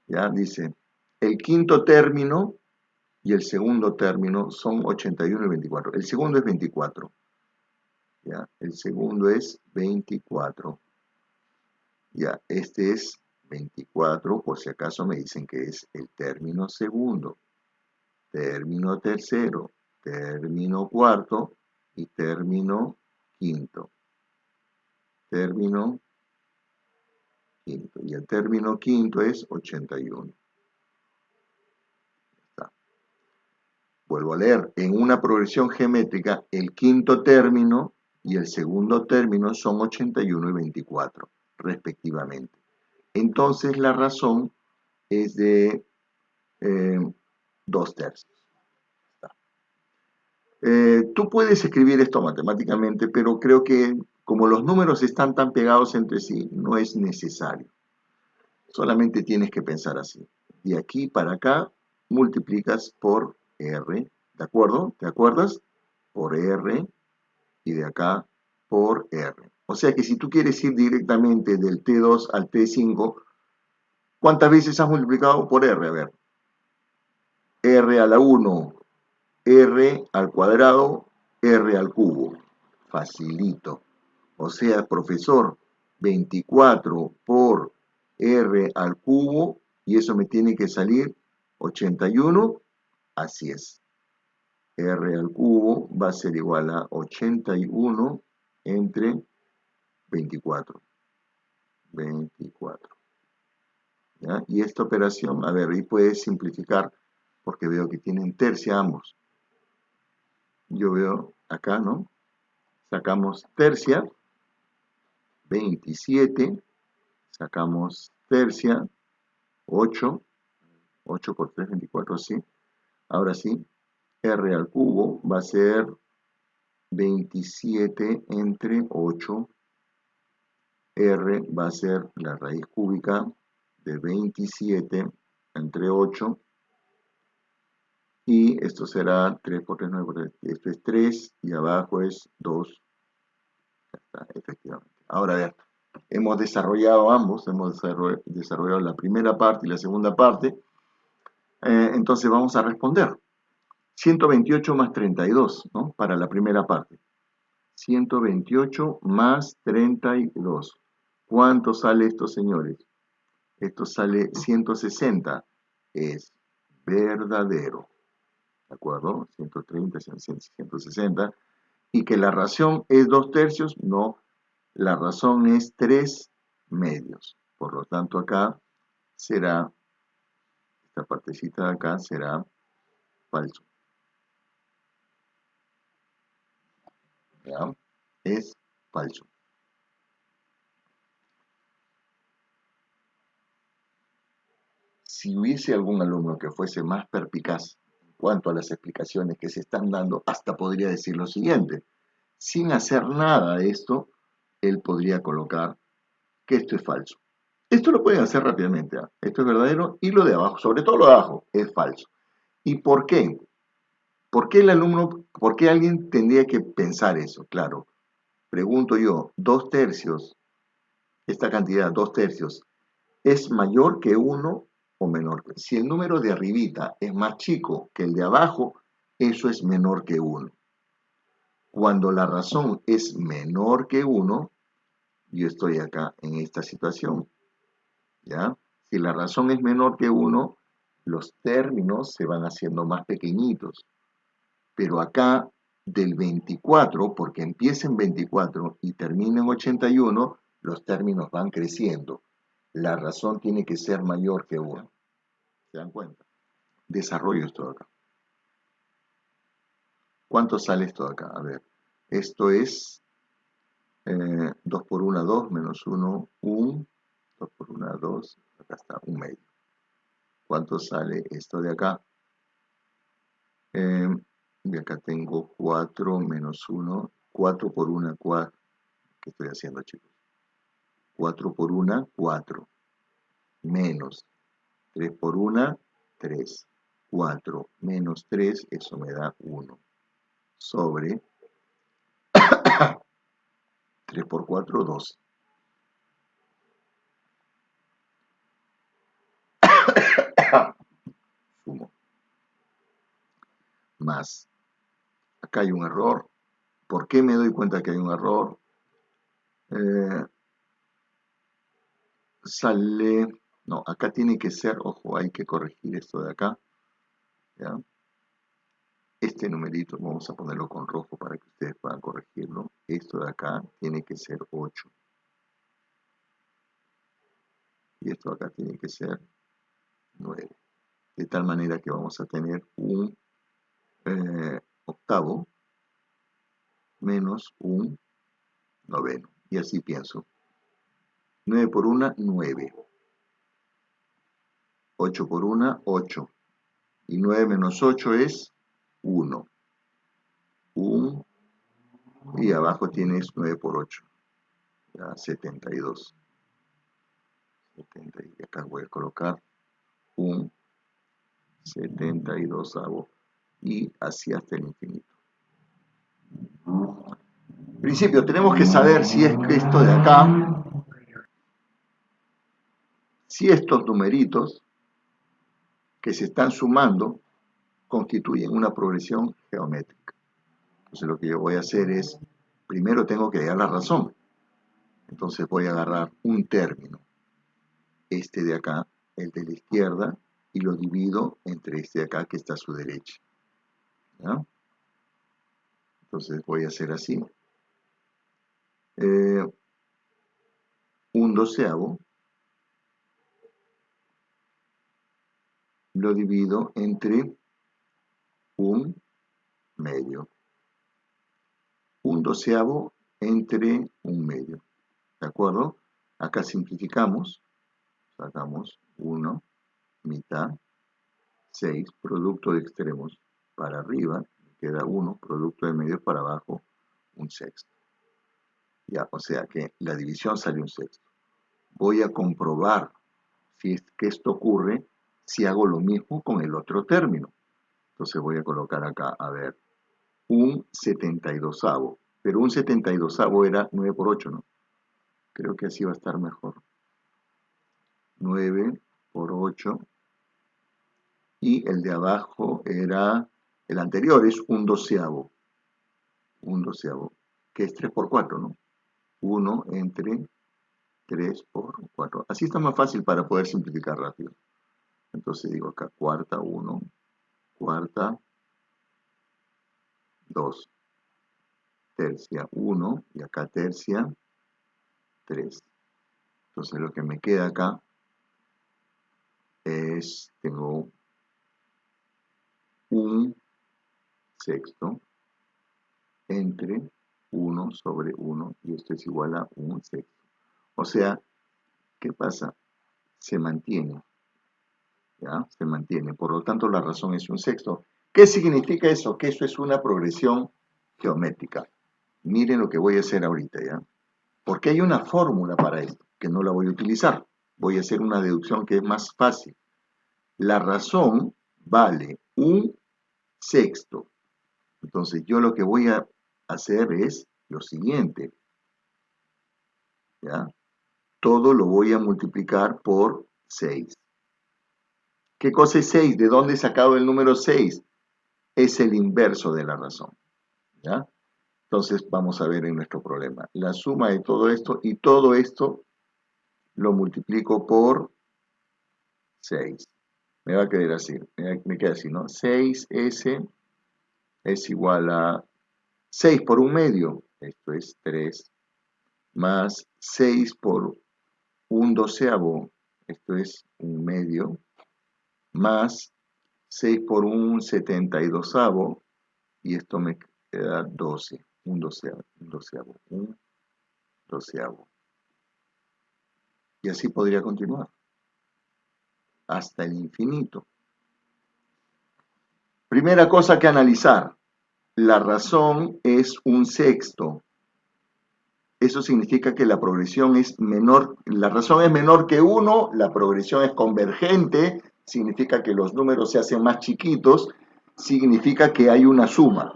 ya, dice, el quinto término y el segundo término son 81 y 24. El segundo es 24. ¿Ya? El segundo es 24. Ya, este es 24, por si acaso me dicen que es el término segundo, término tercero, término cuarto y término quinto. Término quinto. Y el término quinto es 81. Está. Vuelvo a leer. En una progresión geométrica, el quinto término y el segundo término son 81 y 24, respectivamente. Entonces la razón es de 2/3. Tú puedes escribir esto matemáticamente, pero creo que como los números están tan pegados entre sí, no es necesario. Solamente tienes que pensar así. De aquí para acá multiplicas por R, ¿de acuerdo? ¿Te acuerdas? Por R y de acá por R. O sea que si tú quieres ir directamente del T2 al T5, ¿cuántas veces has multiplicado por R? A ver. R a la 1, R al cuadrado, R al cubo. Facilito. O sea, profesor, 24 por R al cubo, y eso me tiene que salir 81. Así es. R al cubo va a ser igual a 81 entre 24. 24. ¿Ya? Y esta operación, a ver, ahí puedes simplificar, porque veo que tienen tercia ambos. Yo veo acá, ¿no? Sacamos tercia, 27, sacamos tercia, 8 8 por 3, 24, sí. Ahora sí, r al cubo va a ser 27 entre 8. R va a ser la raíz cúbica de 27 entre 8. Y esto será 3 por 3, 9 por 3. Esto es 3 y abajo es 2. Ya está, efectivamente. Ahora, a ver, hemos desarrollado ambos, hemos desarrollado la primera parte y la segunda parte. Entonces vamos a responder. 128 más 32, ¿no? Para la primera parte. 128 más 32. ¿Cuánto sale esto, señores? Esto sale 160. Es verdadero. ¿De acuerdo? 130, 160. Y que la razón es 2/3, no. La razón es 3/2. Por lo tanto, acá será, esta partecita de acá será falso. ¿Ya? Es falso. Si hubiese algún alumno que fuese más perspicaz en cuanto a las explicaciones que se están dando, hasta podría decir lo siguiente. Sin hacer nada de esto, él podría colocar que esto es falso. Esto lo pueden hacer rápidamente. ¿Eh? Esto es verdadero y lo de abajo, sobre todo lo de abajo, es falso. ¿Y por qué? ¿Por qué el alumno, por qué alguien tendría que pensar eso? Claro, pregunto yo, 2/3, esta cantidad, 2/3, ¿es mayor que 1 o menor? Si el número de arribita es más chico que el de abajo, eso es menor que 1. Cuando la razón es menor que 1, yo estoy acá en esta situación, ¿ya? Si la razón es menor que 1, los términos se van haciendo más pequeñitos. Pero acá del 24, porque empieza en 24 y termina en 81, los términos van creciendo. La razón tiene que ser mayor que 1. ¿Se dan cuenta? Desarrollo esto de acá. ¿Cuánto sale esto de acá? A ver, esto es 2 por 1, 2, menos 1, 1, 2 por 1, 2, acá está, 1/2. ¿Cuánto sale esto de acá? Y acá tengo 4 menos 1, 4 por 1, 4. ¿Qué estoy haciendo, chicos? 4 por 1, 4. Menos 3 por 1, 3. 4 menos 3, eso me da 1. Sobre 3 por 4, 12. Sumo. Más. Acá hay un error. ¿Por qué me doy cuenta que hay un error? Sale... No, acá tiene que ser... Ojo, hay que corregir esto de acá. ¿Ya? Este numerito, vamos a ponerlo con rojo para que ustedes puedan corregirlo. Esto de acá tiene que ser 8. Y esto de acá tiene que ser 9. De tal manera que vamos a tener un octavo menos un noveno. Y así pienso. 9 por 1, 9. 8 por 1, 8. Y 9 menos 8 es 1. 1. Y abajo tienes 9 por 8. Ya, 72. 70. Y acá voy a colocar un 72 y así hasta el infinito. Principio, tenemos que saber si es que esto de acá, si estos numeritos que se están sumando constituyen una progresión geométrica. Entonces lo que yo voy a hacer es, primero tengo que hallar la razón. Entonces voy a agarrar un término, este de acá, el de la izquierda, y lo divido entre este de acá que está a su derecha. ¿Ya? Entonces voy a hacer así. Un doceavo lo divido entre un medio. Un doceavo entre un medio. ¿De acuerdo? Acá simplificamos. Sacamos 1, mitad, 6, producto de extremos para arriba, me queda 1, producto de medios para abajo, un sexto. Ya, o sea que la división sale un sexto. Voy a comprobar si es que esto ocurre si hago lo mismo con el otro término. Entonces voy a colocar acá, a ver, un 72avo. Pero un 72avo era 9 por 8, ¿no? Creo que así va a estar mejor. 9 por 8. Y el de abajo era, el anterior es un doceavo. Un doceavo, que es 3 por 4, ¿no? 1 entre 3 por 4. Así está más fácil para poder simplificar rápido. Entonces digo acá, cuarta 1, cuarta 2, tercia 1 y acá tercia 3. Entonces lo que me queda acá es, tengo un sexto entre 1 sobre 1 y esto es igual a un sexto. O sea, ¿qué pasa? Se mantiene, ¿ya? Se mantiene. Por lo tanto, la razón es un sexto. ¿Qué significa eso? Que eso es una progresión geométrica. Miren lo que voy a hacer ahorita, ¿ya? Porque hay una fórmula para esto, que no la voy a utilizar. Voy a hacer una deducción que es más fácil. La razón vale un sexto. Entonces, yo lo que voy a hacer es lo siguiente, ¿ya? Todo lo voy a multiplicar por 6. ¿Qué cosa es 6? ¿De dónde he sacado el número 6? Es el inverso de la razón, ¿ya? Entonces, vamos a ver en nuestro problema. La suma de todo esto y todo esto lo multiplico por 6. Me va a quedar así, me queda así, ¿no? 6s es igual a 6 por un medio, esto es 3, más 6 por un doceavo, esto es un medio, más 6 por un 72avo, y esto me queda 12, un doceavo. Y así podría continuar, hasta el infinito. Primera cosa que analizar, la razón es un sexto. Eso significa que la progresión es menor, la razón es menor que 1, la progresión es convergente, significa que los números se hacen más chiquitos, significa que hay una suma.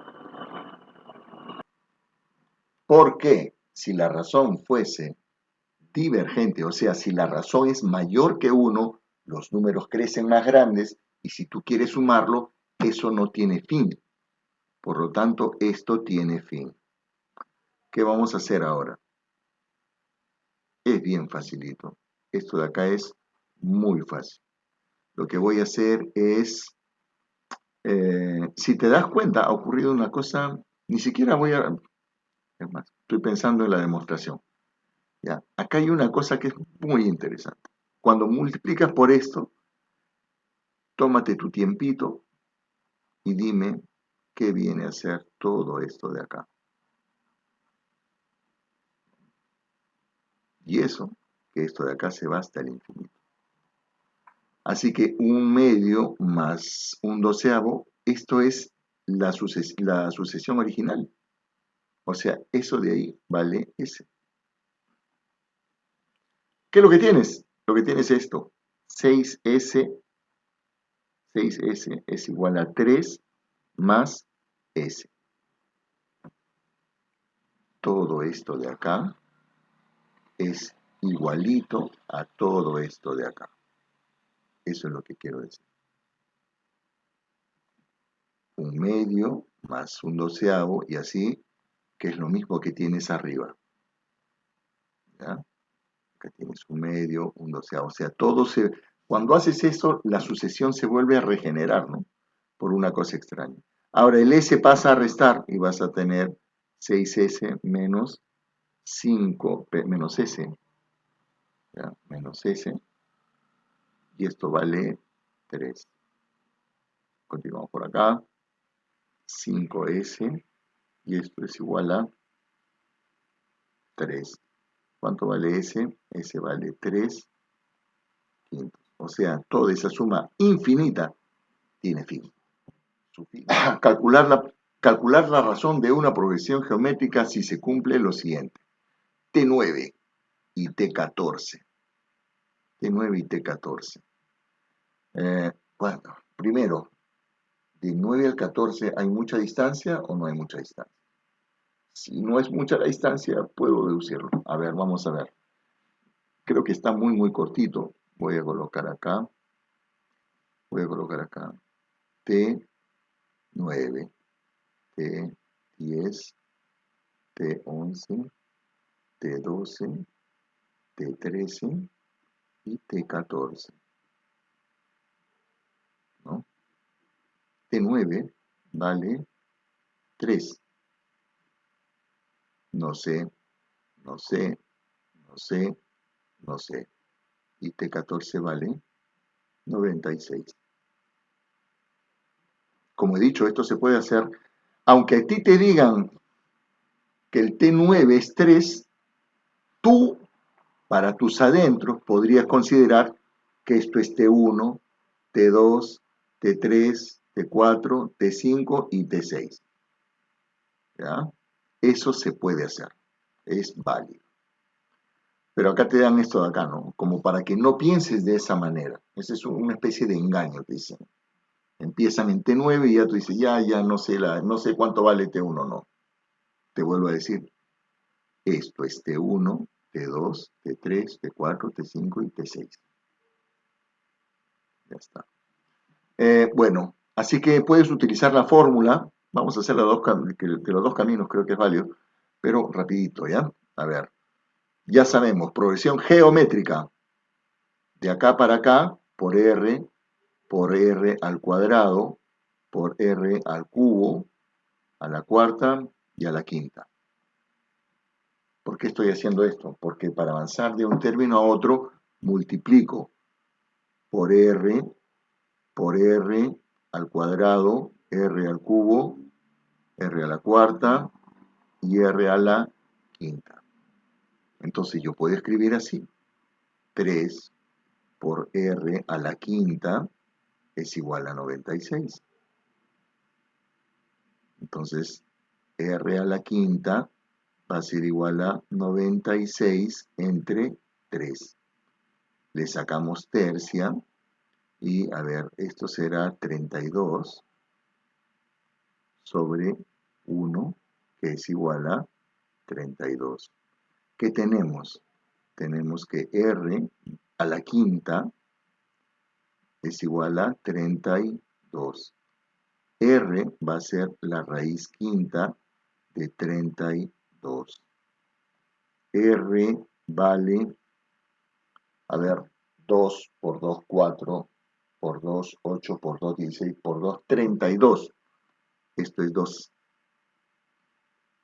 Porque si la razón fuese divergente, o sea, si la razón es mayor que 1, los números crecen más grandes y si tú quieres sumarlo, eso no tiene fin. Por lo tanto, esto tiene fin. ¿Qué vamos a hacer ahora? Es bien facilito. Esto de acá es muy fácil. Lo que voy a hacer es, si te das cuenta, ha ocurrido una cosa, ni siquiera voy a, es más, estoy pensando en la demostración. ¿Ya? Acá hay una cosa que es muy interesante. Cuando multiplicas por esto, tómate tu tiempito y dime qué viene a ser todo esto de acá. Y eso, que esto de acá se va hasta el infinito. Así que un medio más un doceavo, esto es la sucesión original. O sea, eso de ahí vale S. ¿Qué es lo que tienes? Lo que tienes es esto. 6S, 6S es igual a 3 más S. Todo esto de acá es igualito a todo esto de acá. Eso es lo que quiero decir. Un medio más un doceavo y así, que es lo mismo que tienes arriba. ¿Ya? Acá tienes un medio, un doceavo. O sea, cuando haces eso, la sucesión se vuelve a regenerar, ¿no? Por una cosa extraña. Ahora el S pasa a restar y vas a tener 6S menos 5, menos S. ¿Ya? Menos S. Y esto vale 3. Continuamos por acá. 5S. Y esto es igual a 3. ¿Cuánto vale S? S vale 3 quintos. O sea, toda esa suma infinita tiene fin. Su fin. Calcular la razón de una progresión geométrica si se cumple lo siguiente. T9 y T14. T9 y T14. Bueno, primero, de 9 al 14, ¿hay mucha distancia o no hay mucha distancia? Si no es mucha la distancia, puedo deducirlo. A ver, vamos a ver. Creo que está muy cortito. Voy a colocar acá. T9, T10, T11, T12, T13 y T14. ¿No? T9 vale 3. No sé. Y T14 vale 96. Como he dicho, esto se puede hacer, aunque a ti te digan que el T9 es 3, tú, para tus adentros, podrías considerar que esto es T1, T2, T3, T4, T5 y T6. ¿Ya? Eso se puede hacer, es válido. Pero acá te dan esto de acá, ¿no? Como para que no pienses de esa manera. Esa es una especie de engaño, te dicen. Empiezan en T9 y ya tú dices, ya no sé cuánto vale T1, no. Te vuelvo a decir, esto es T1, T2, T3, T4, T5 y T6. Ya está. Bueno, así que puedes utilizar la fórmula. Vamos a hacer los dos caminos, creo que es válido, pero rapidito, ¿ya? A ver, ya sabemos, progresión geométrica. De acá para acá, por R al cuadrado, por R al cubo, a la cuarta y a la quinta. ¿Por qué estoy haciendo esto? Porque para avanzar de un término a otro, multiplico por R al cuadrado, R al cubo, R a la cuarta y R a la quinta. Entonces yo puedo escribir así. 3 por R a la quinta es igual a 96. Entonces, R a la quinta va a ser igual a 96 entre 3. Le sacamos tercia y, a ver, esto será 32 sobre 1, que es igual a 32. ¿Qué tenemos? Tenemos que R a la quinta es igual a 32. R va a ser la raíz quinta de 32. R vale, a ver, 2 por 2, 4, por 2, 8, por 2, 16, por 2, 32. Esto es 2.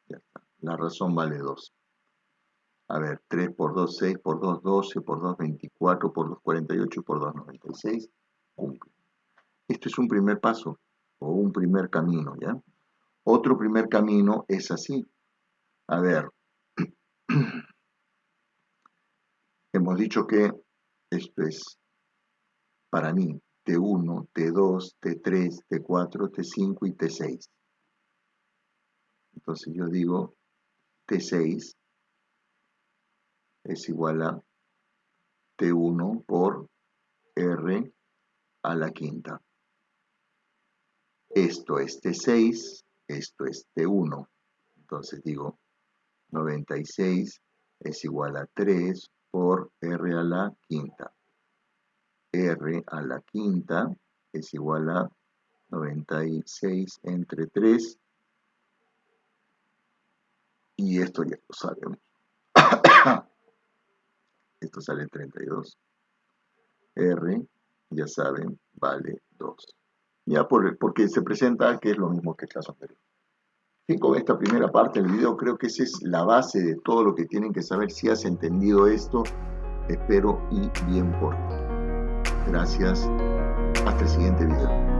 Ya está. La razón vale 2. A ver, 3 por 2, 6, por 2, 12, por 2, 24, por 2, 48, por 2, 96. Cumple. Esto es un primer paso o un primer camino, ¿ya? Otro primer camino es así. A ver, hemos dicho que esto es, para mí, T1, T2, T3, T4, T5 y T6. Entonces yo digo T6 es igual a T1 por R a la quinta. Esto es T6, esto es T1. Entonces digo 96 es igual a 3 por R a la quinta. R a la quinta es igual a 96 entre 3. Y esto ya lo sabemos. Esto sale 32. R, ya saben, vale 2. Ya porque se presenta que es lo mismo que el caso anterior. Y con esta primera parte del video creo que esa es la base de todo lo que tienen que saber. Si has entendido esto, espero y bien por ti. Gracias. Hasta el siguiente video.